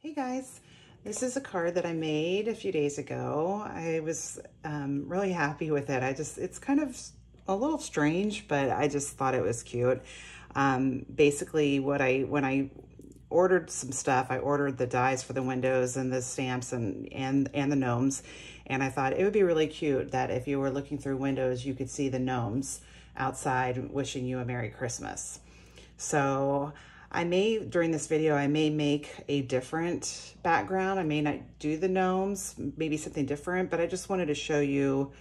Hey guys, this is a card that I made a few days ago. I was really happy with it. It's kind of a little strange, but I just thought it was cute. Basically when I ordered some stuff, I ordered the dies for the windows and the stamps and the gnomes. And I thought it would be really cute that if you were looking through windows, you could see the gnomes outside wishing you a Merry Christmas. So during this video, I may make a different background. I may not do the gnomes, maybe something different, but I just wanted to show you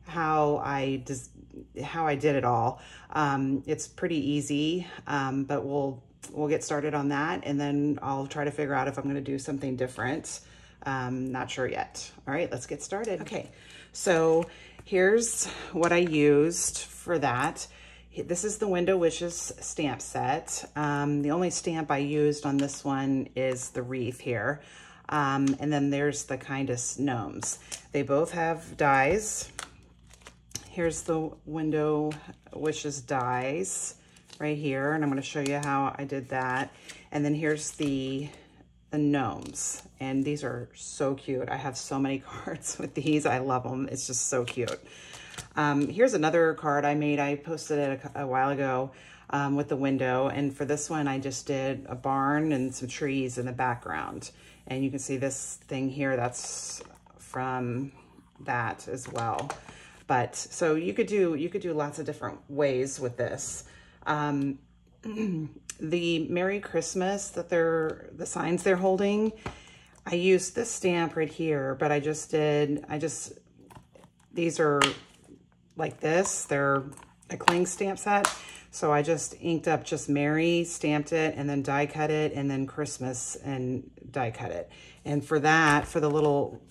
how I did it all. It's pretty easy, but we'll get started on that, and then I'll try to figure out if I'm going to do something different. Not sure yet. All right, let's get started. Okay, so here's what I used for that. This is the Window Wishes stamp set. The only stamp I used on this one is the wreath here. And then there's the Kindest Gnomes. They both have dies. Here's the Window Wishes dies right here, and I'm going to show you how I did that. And then here's the gnomes, and these are so cute. I have so many cards with these. I love them. It's just so cute. Here's another card I made. I posted it a while ago with the window, and for this one I just did a barn and some trees in the background, and you can see this thing here, that's from that as well. But so you could do lots of different ways with this. The Merry Christmas the signs they're holding, I used this stamp right here, but these are like this. They're a cling stamp set. So I just inked up just Merry, stamped it, and then die cut it, and then Christmas and die cut it. And for that, for the little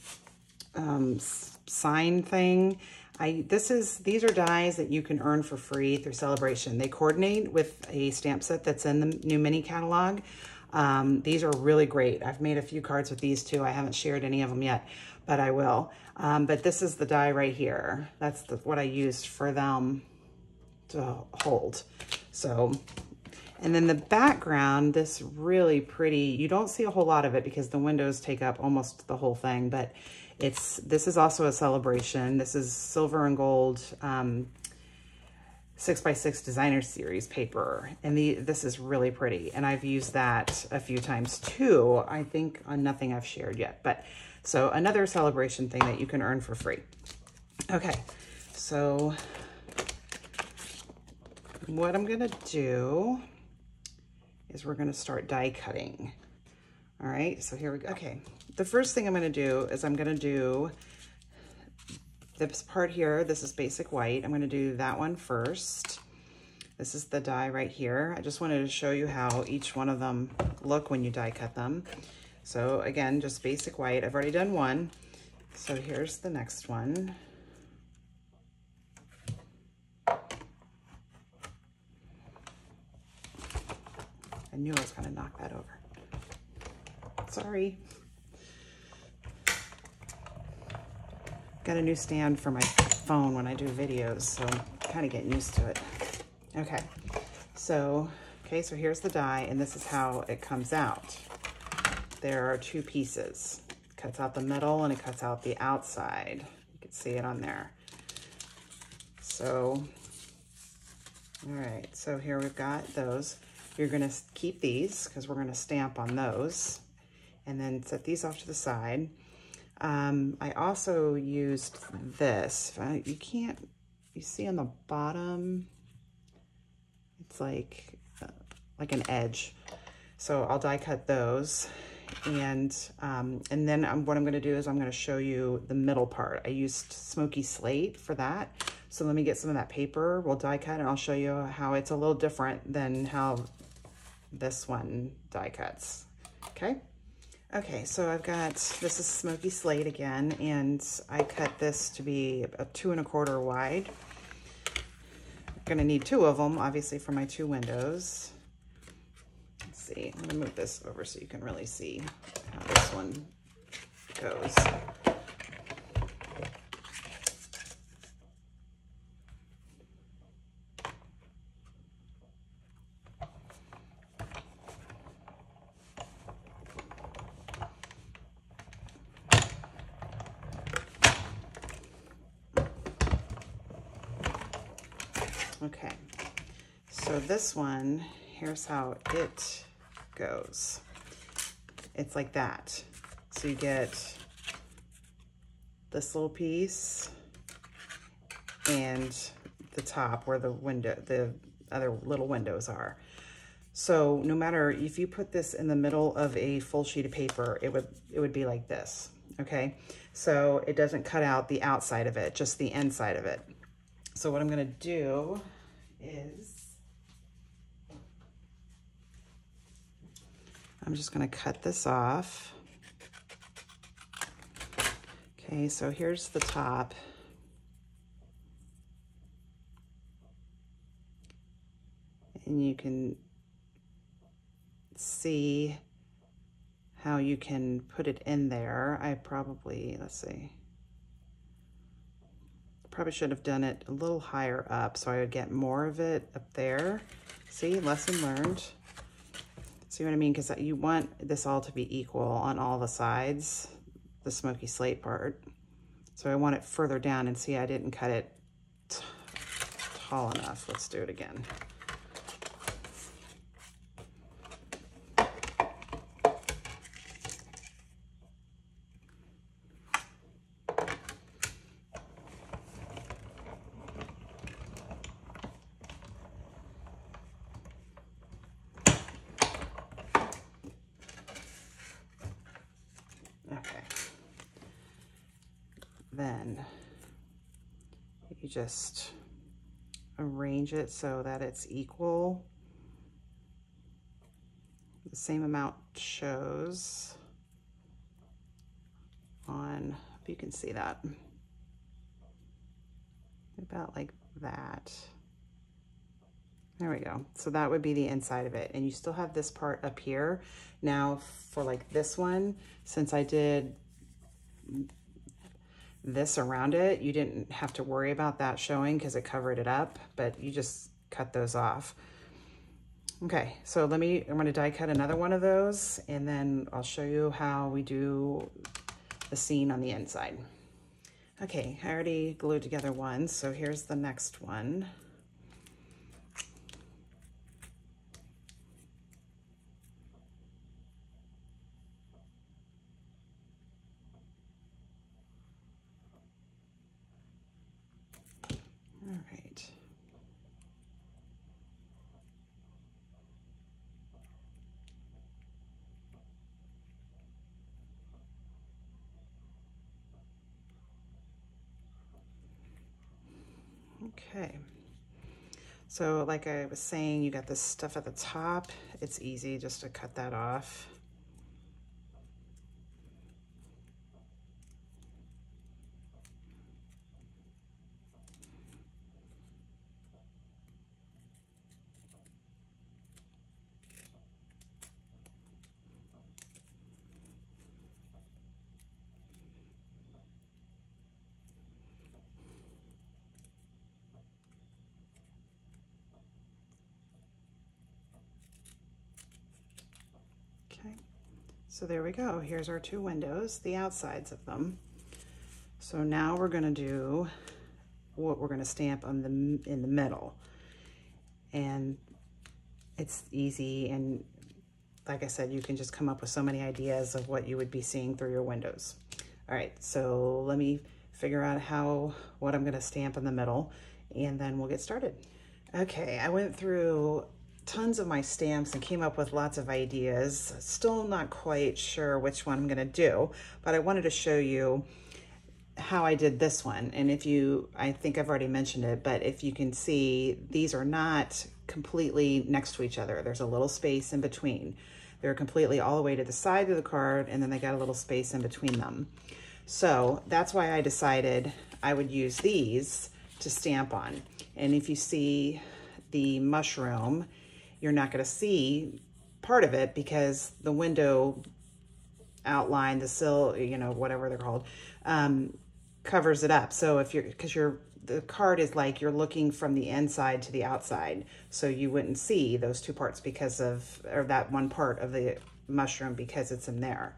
sign thing, these are dies that you can earn for free through Celebration. They coordinate with a stamp set that's in the new mini catalog. These are really great. I've made a few cards with these too. I haven't shared any of them yet, but I will. But this is the die right here. That's what I used for them to hold. So, and then the background, this really pretty, you don't see a whole lot of it because the windows take up almost the whole thing, but this is also a Celebration. This is silver and gold 6x6 designer series paper, and this is really pretty, and I've used that a few times too, I think on nothing I've shared yet. But so another Celebration thing that you can earn for free. Okay, so what I'm gonna do is we're gonna start die cutting. All right, so here we go. Okay, the first thing I'm gonna do is I'm gonna do this part here. This is basic white. I'm gonna do that one first. This is the die right here. I just wanted to show you how each one of them look when you die cut them. So again, just basic white. I've already done one. So here's the next one. I knew I was gonna knock that over. Sorry. Got a new stand for my phone when I do videos, so I'm kind of getting used to it. Okay, so here's the die, and this is how it comes out. There are two pieces. It cuts out the middle and it cuts out the outside. You can see it on there. So, all right, so here we've got those. You're gonna keep these because we're gonna stamp on those, and then set these off to the side. I also used this. You see on the bottom, it's like an edge. So I'll die cut those. And then what I'm gonna do is I'm gonna show you the middle part. I used smoky slate for that. So let me get some of that paper. We'll die cut, and I'll show you how it's a little different than how this one die cuts, okay? Okay, so this is smoky slate again, and I cut this to be a 2 1/4 wide. I'm gonna need 2 of them, obviously, for my 2 windows. Let's see, I'm gonna move this over so you can really see how this one goes. Okay, so this one, here's how it goes. It's like that. So you get this little piece and the top where the window, the other little windows are. So no matter if you put this in the middle of a full sheet of paper, it would be like this, okay? So it doesn't cut out the outside of it, just the inside of it. So what I'm gonna do is, I'm just gonna cut this off. Okay, so here's the top. And you can see how you can put it in there. I probably, let's see, probably should have done it a little higher up so I would get more of it up there. See, lesson learned. See what I mean? Because you want this all to be equal on all the sides, the smoky slate part. So I want it further down, and see, I didn't cut it tall enough. Let's do it again. Then you just arrange it so that it's equal. The same amount shows on, if you can see that, about like that. There we go. So that would be the inside of it. And you still have this part up here. Now for like this one, since I did this around it, you didn't have to worry about that showing because it covered it up, but you just cut those off. Okay, so I'm gonna die cut another one of those, and then I'll show you how we do the scene on the inside. Okay, I already glued together one, so here's the next one. All right. Okay. So like I was saying, you got this stuff at the top. It's easy just to cut that off. Okay, so there we go. Here's our two windows, the outsides of them. So now we're gonna do what we're gonna stamp on in the middle. And it's easy, and like I said, you can just come up with so many ideas of what you would be seeing through your windows. All right, so let me figure out what I'm gonna stamp in the middle, and then we'll get started. Okay, I went through tons of my stamps and came up with lots of ideas. Still not quite sure which one I'm gonna do, but I wanted to show you how I did this one. And I think I've already mentioned it, but if you can see, these are not completely next to each other. There's a little space in between. They're completely all the way to the side of the card, and then they got a little space in between them. So that's why I decided I would use these to stamp on. And if you see the mushroom, you're not gonna see part of it because the window outline, the sill, you know, whatever they're called, covers it up. So the card is like you're looking from the inside to the outside, so you wouldn't see those two parts or that one part of the mushroom because it's in there.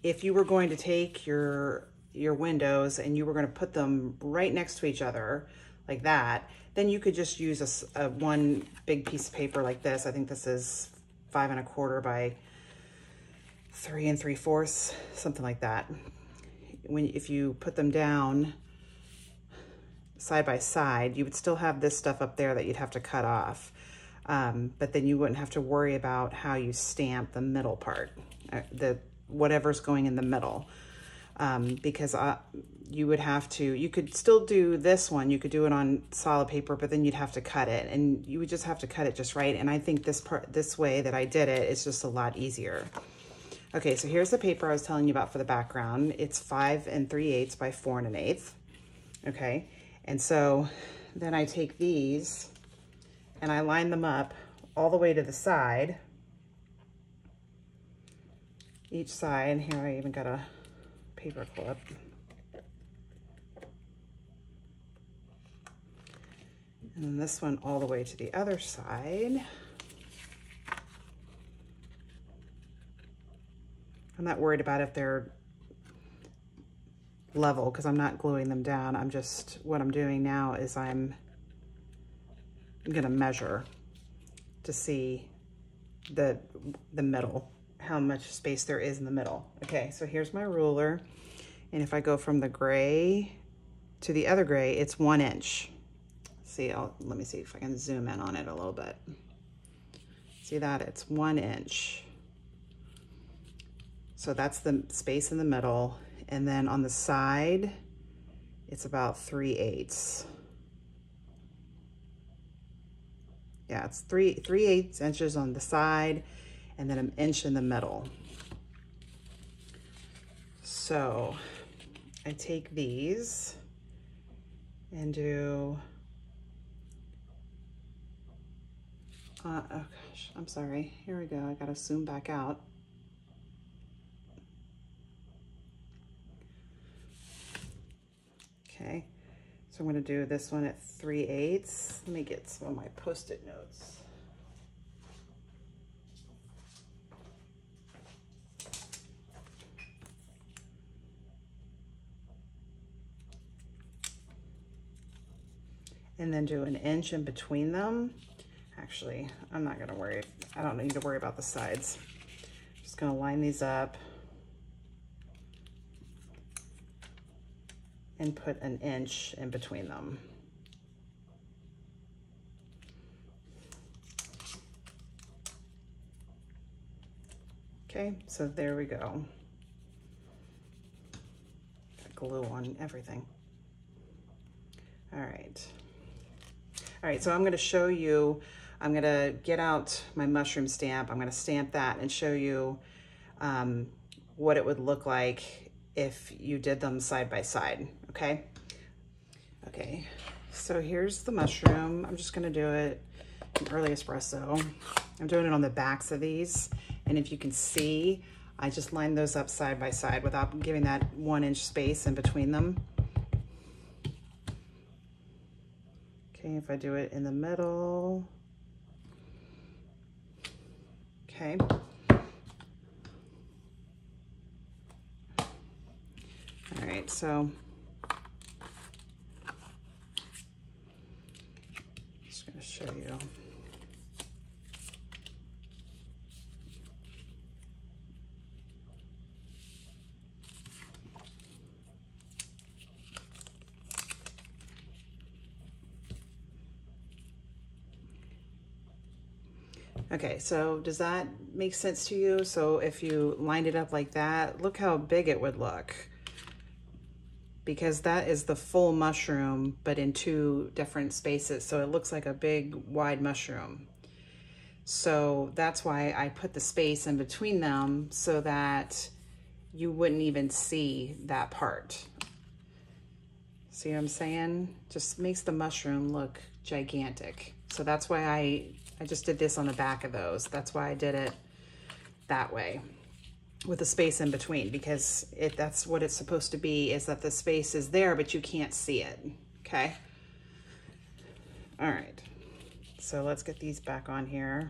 If you were going to take your your windows and you were going to put them right next to each other like that, then you could just use a one big piece of paper like this. I think this is 5 1/4 by 3 3/4, something like that. If you put them down side by side, you would still have this stuff up there that you'd have to cut off. But then you wouldn't have to worry about how you stamp the middle part, whatever's going in the middle. Because you would have to, you could still do this one, you could do it on solid paper, but then you'd have to cut it, and you would just have to cut it just right. And I think this way that I did it is just a lot easier. Okay, so here's the paper I was telling you about for the background. It's 5 3/8 by 4 1/8. Okay, and so then I take these and I line them up all the way to the side. Each side, here I even got a paper clip. And then this one all the way to the other side. I'm not worried about if they're level because I'm not gluing them down. What I'm doing now is I'm gonna measure to see the middle, how much space there is in the middle. Okay, so here's my ruler. And if I go from the gray to the other gray, it's 1 inch. See, let me see if I can zoom in on it a little bit. See that? It's 1 inch. So that's the space in the middle. And then on the side, it's about 3/8. Yeah, it's 3/8 inches on the side and then 1 inch in the middle. So I take these and do, oh gosh, I'm sorry. Here we go. I gotta zoom back out. Okay, so I'm gonna do this one at 3/8. Let me get some of my Post-it notes. And then do 1 inch in between them. Actually, I'm not gonna worry, I don't need to worry about the sides. I'm just gonna line these up and put 1 inch in between them. Okay, so there we go. Got glue on everything. All right. All right, so I'm gonna show you, I'm gonna get out my mushroom stamp. I'm gonna stamp that and show you what it would look like if you did them side by side, okay? Okay, so here's the mushroom. I'm just gonna do it in early espresso. I'm doing it on the backs of these. And if you can see, I just lined those up side by side without giving that 1 inch space in between them. Okay, if I do it in the middle. Okay. All right, so I'm just going to show you. Okay, so does that make sense to you? So if you lined it up like that, look how big it would look. Because that is the full mushroom, but in 2 different spaces. So it looks like a big, wide mushroom. So that's why I put the space in between them so that you wouldn't even see that part. See what I'm saying? Just makes the mushroom look gigantic. So that's why I just did this on the back of those. That's why I did it that way with the space in between, because that's what it's supposed to be, is that the space is there, but you can't see it, okay? All right, so let's get these back on here.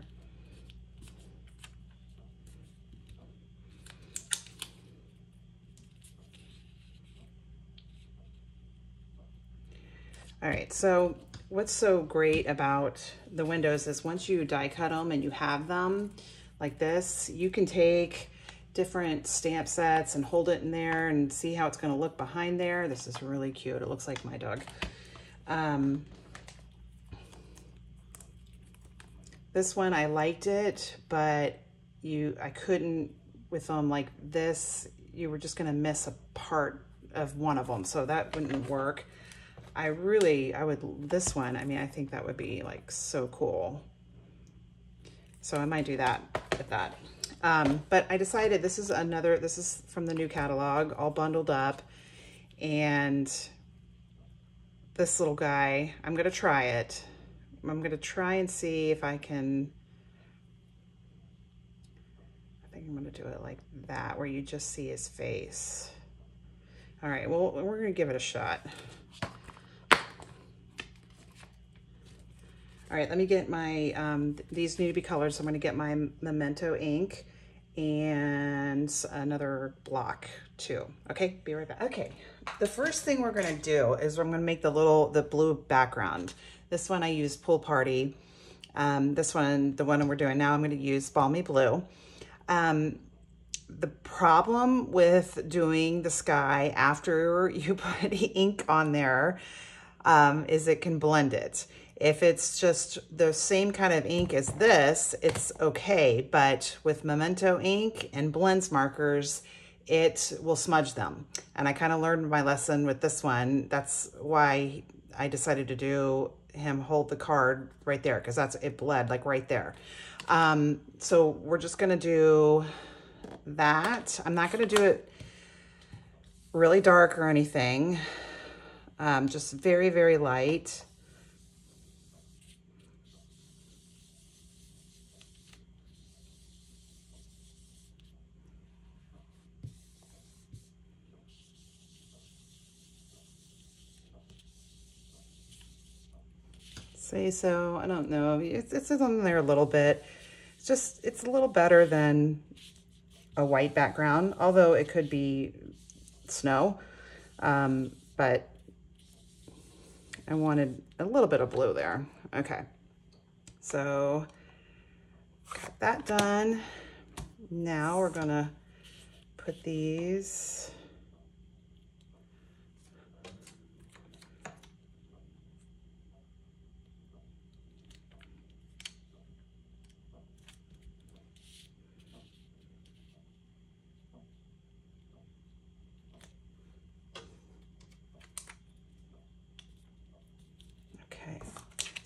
All right, so what's so great about the windows is once you die cut them and you have them like this, you can take different stamp sets and hold it in there and see how it's gonna look behind there. This is really cute. It looks like my dog. This one, I liked it, but I couldn't with them like this. You were just gonna miss a part of one of them, so that wouldn't work. This one, I mean, I think that would be like so cool. So I might do that with that. But I decided this is from the new catalog, all bundled up. And this little guy, I'm gonna try it. I'm gonna try and see if I can, I think I'm gonna do it like that, where you just see his face. All right, well, we're gonna give it a shot. All right, let me get my, these need to be colored, so I'm gonna get my Memento ink and another block too. Okay, be right back. Okay, the first thing we're gonna do is I'm gonna make the blue background. This one I used Pool Party. This one, the one we're doing now, I'm gonna use Balmy Blue. The problem with doing the sky after you put ink on there is it can blend it. If it's just the same kind of ink as this, it's okay, but with Memento ink and blends markers, it will smudge them. And I kind of learned my lesson with this one. That's why I decided to do him hold the card right there, because it bled like right there. So we're just gonna do that. I'm not gonna do it really dark or anything, just very, very light. Say so, I don't know. It's on there a little bit. It's a little better than a white background, although it could be snow. But I wanted a little bit of blue there. Okay, so got that done. Now we're gonna put these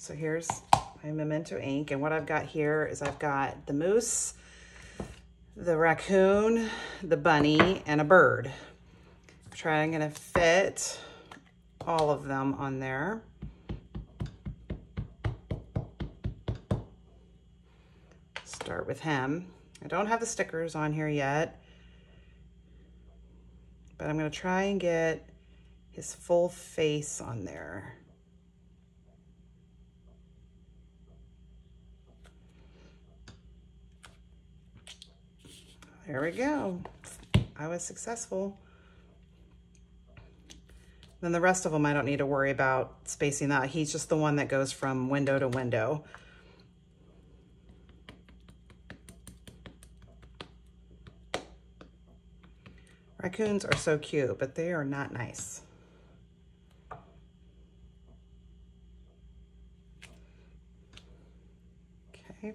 So here's my Memento ink, and what I've got here is I've got the moose, the raccoon, the bunny, and a bird. I'm gonna fit all of them on there. Start with him. I don't have the stickers on here yet, but I'm gonna try and get his full face on there. There we go. I was successful. Then the rest of them I don't need to worry about spacing out. He's just the one that goes from window to window. Raccoons are so cute, but they are not nice. Okay.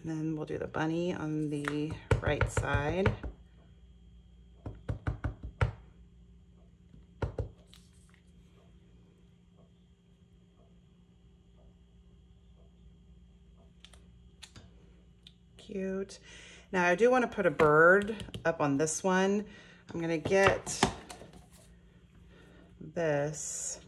And then we'll do the bunny on the right side. Cute. Now I do want to put a bird up on this one. I'm going to get this.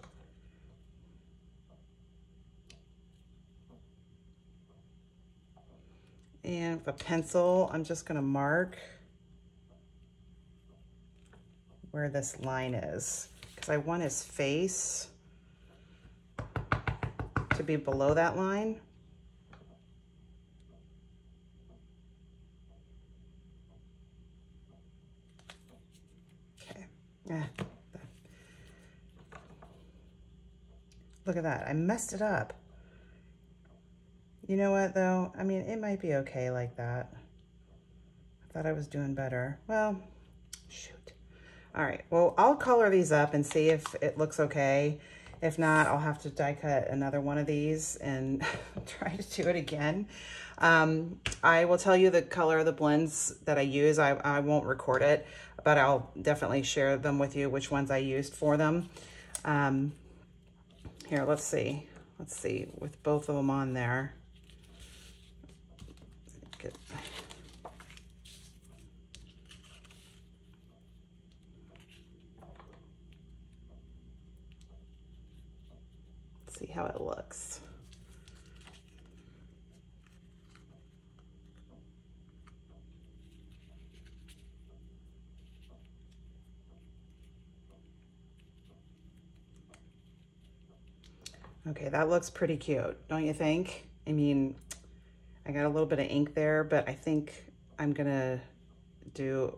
And with a pencil, I'm just going to mark where this line is, because I want his face to be below that line. Okay. Look at that, I messed it up. You know what though? I mean, it might be okay like that. I thought I was doing better. Well, shoot. All right, well, I'll color these up and see if it looks okay. If not, I'll have to die cut another one of these and try to do it again. I will tell you the color of the blends that I use. I won't record it, but I'll definitely share them with you, which ones I used for them. Here, let's see. Let's see, with both of them on there. Good. See how it looks. Okay, that looks pretty cute, don't you think? I mean, I got a little bit of ink there, but I think I'm gonna do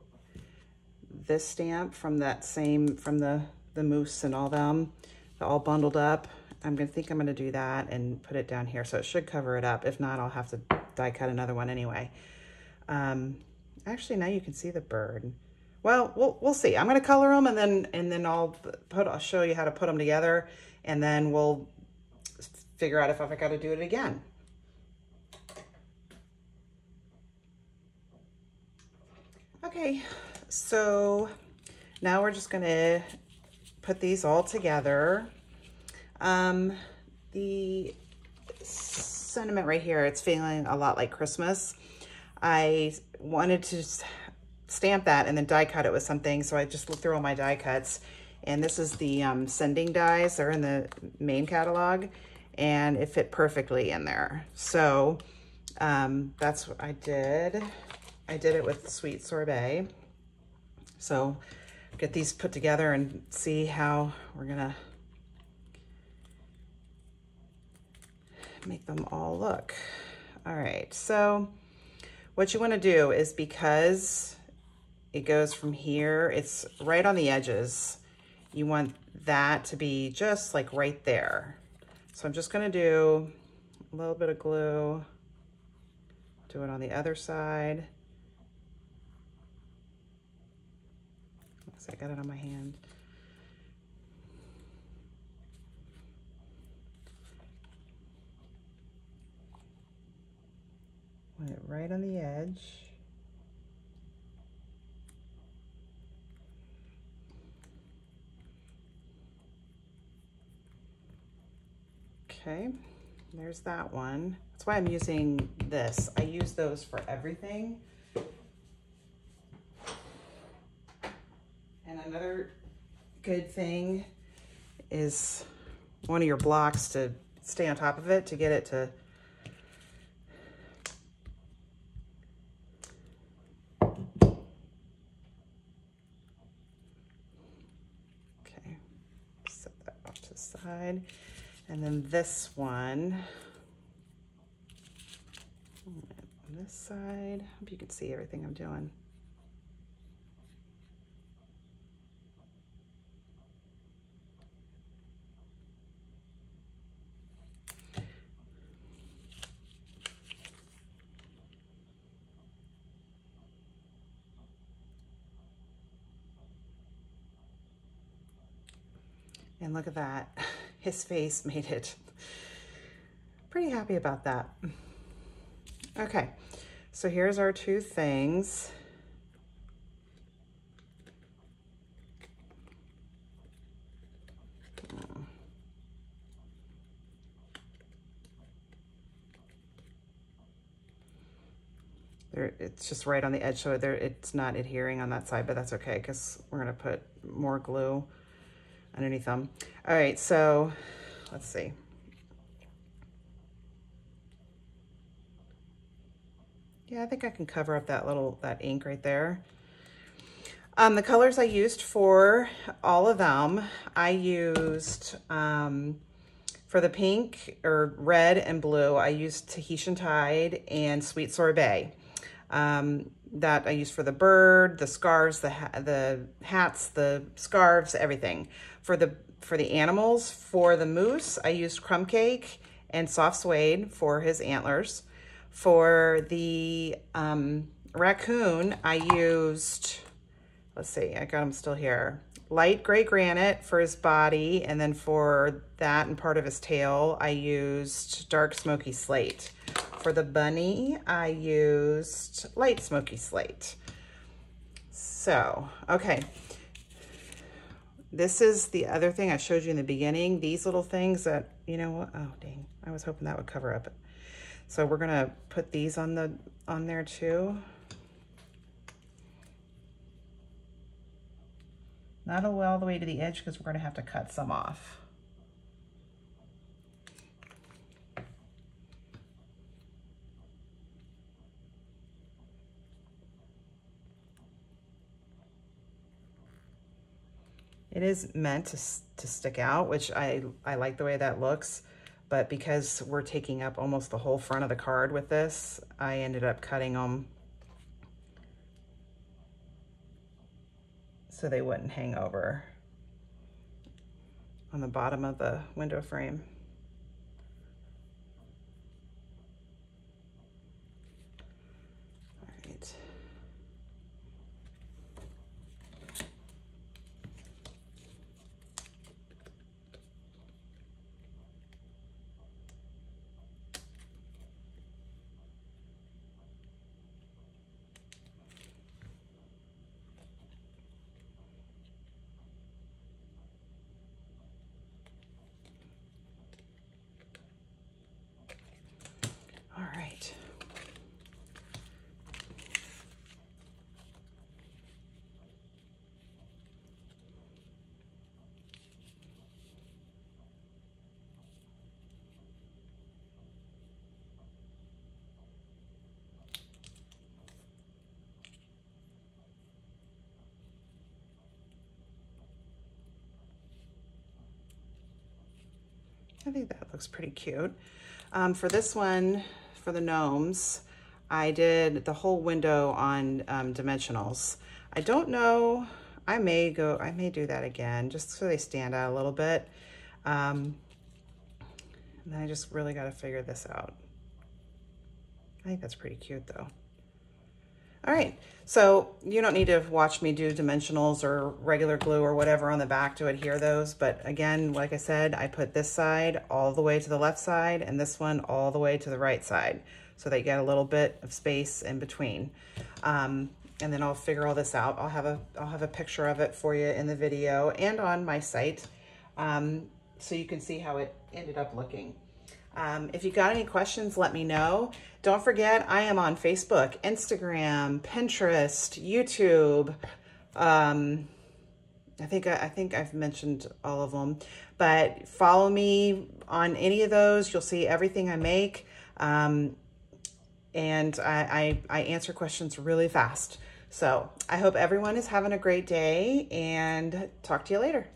this stamp from that same, from the mousse and all them, all bundled up. I'm gonna do that and put it down here. So it should cover it up. If not, I'll have to die cut another one anyway. Actually, now you can see the bird. Well, we'll see. I'm gonna color them and then I'll show you how to put them together, and then we'll figure out if I gotta do it again. Okay, so now we're just gonna put these all together. The sentiment right here, it's feeling a lot like Christmas. I wanted to stamp that and then die cut it with something, so I just looked through all my die cuts, and this is the sending dies. They're in the main catalog, and it fit perfectly in there. So that's what I did. I did it with Sweet Sorbet. So get these put together and see how we're gonna make them all look. All right, so what you wanna do is, because it goes from here, it's right on the edges, you want that to be just like right there. So I'm just gonna do a little bit of glue, do it on the other side. Oops, I got it on my hand. Put it right on the edge. Okay, there's that one. That's why I'm using this. I use those for everything. And another good thing is one of your blocks to stay on top of it, to get it to okay, set that off to the side. And then this one on this side, hope you can see everything I'm doing. And look at that, his face made it. Pretty happy about that. Okay, so here's our two things. There, it's just right on the edge, so there, it's not adhering on that side, but that's okay, because we're gonna put more glue underneath them. All right, so let's see. Yeah, I think I can cover up that ink right there. The colors I used for all of them, I used, for the pink or red and blue, I used Tahitian Tide and Sweet Sorbet. That I used for the bird, the scarves, the hats, the scarves, everything. For the for the animals. For the moose, I used crumb cake and soft suede for his antlers. For the raccoon, I used, let's see, I got him still here, light gray granite for his body, and then for that and part of his tail, I used dark smoky slate. For the bunny, I used light smoky slate. So, okay. This is the other thing I showed you in the beginning. These little things that, you know what? Oh, dang. I was hoping that would cover up. So we're going to put these on there too. Not all the way to the edge because we're going to have to cut some off. It is meant to stick out, which I like the way that looks, but because we're taking up almost the whole front of the card with this, I ended up cutting them so they wouldn't hang over on the bottom of the window frame. All right. All right. I think that looks pretty cute. For this one, for the gnomes, I did the whole window on dimensionals. I don't know, I may do that again just so they stand out a little bit. And then I just really got to figure this out. I think that's pretty cute though. All right, so you don't need to watch me do dimensionals or regular glue or whatever on the back to adhere those, but again, like I said, I put this side all the way to the left side and this one all the way to the right side, so they get a little bit of space in between. And then I'll figure all this out. I'll have a picture of it for you in the video and on my site, so you can see how it ended up looking. If you got any questions, let me know. Don't forget, I am on Facebook, Instagram, Pinterest, YouTube. I think I've mentioned all of them, but follow me on any of those. You'll see everything I make. And I answer questions really fast. So I hope everyone is having a great day and talk to you later.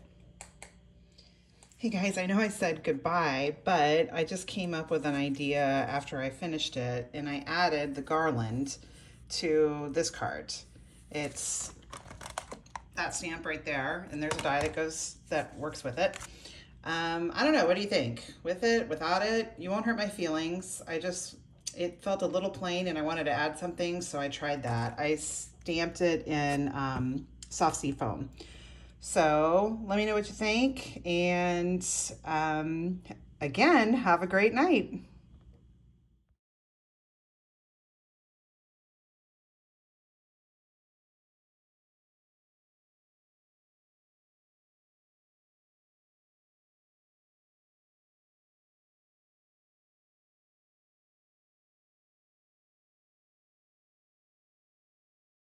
Hey guys, I know I said goodbye, but I just came up with an idea after I finished it, and I added the garland to this card. It's that stamp right there, and there's a die that works with it. I don't know, what do you think? With it, without it? You won't hurt my feelings. It felt a little plain and I wanted to add something, so I tried that. I stamped it in soft sea foam. So let me know what you think, and again, have a great night.